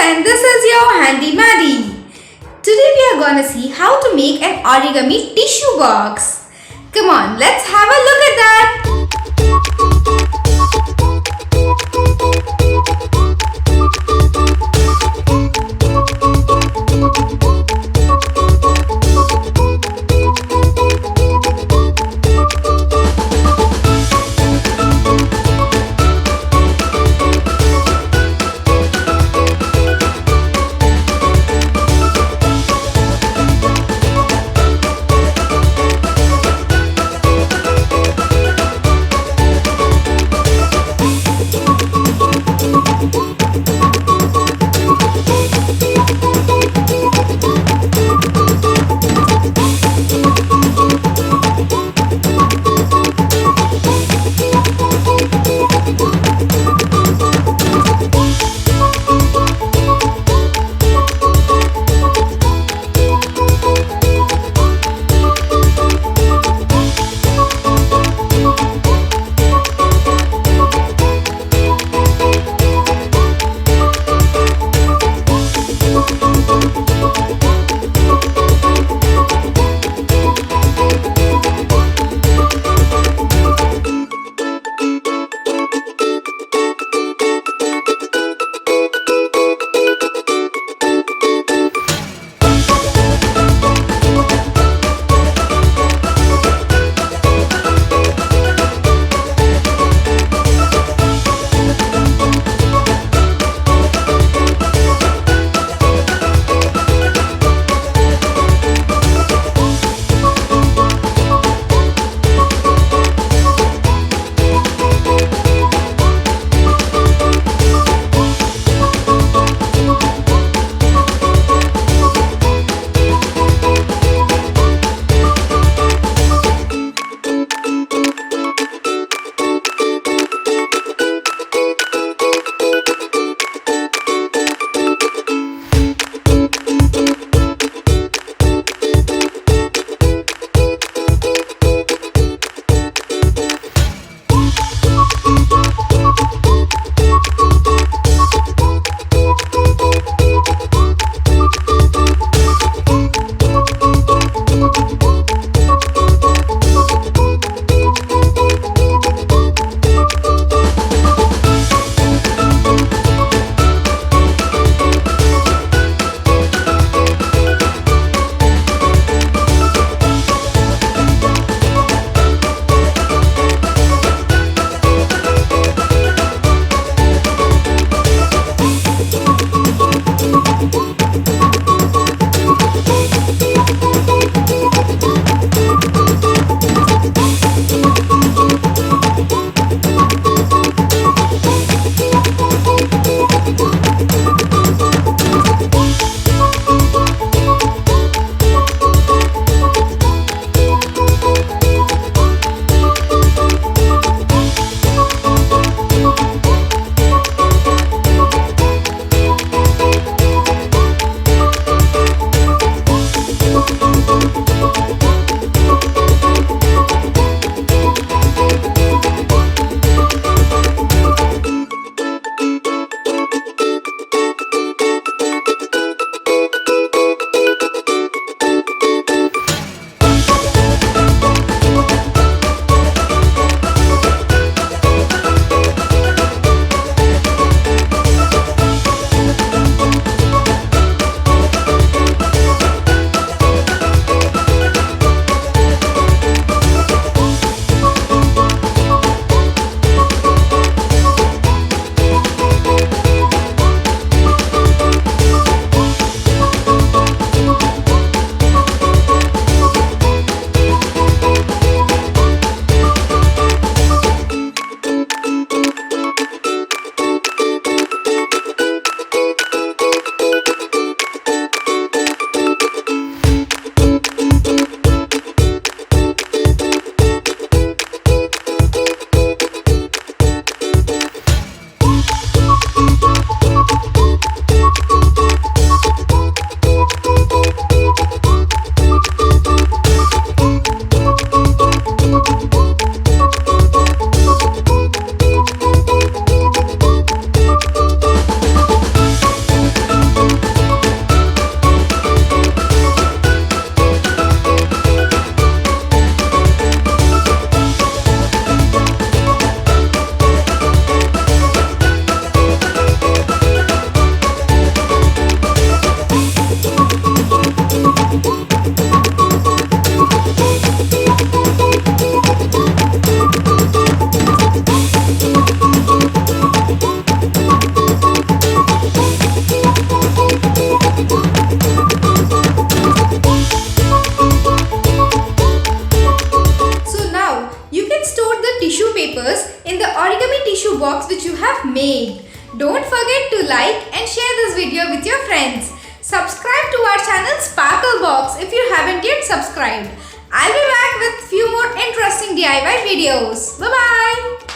and this is your Handy Maddie. Today we are gonna see how to make an origami tissue box. Come on, let's have a look at that. in the origami tissue box which you have made. Don't forget to like and share this video with your friends. Subscribe to our channel Sparklebox if you haven't yet subscribed. I'll be back with few more interesting DIY videos. Bye bye.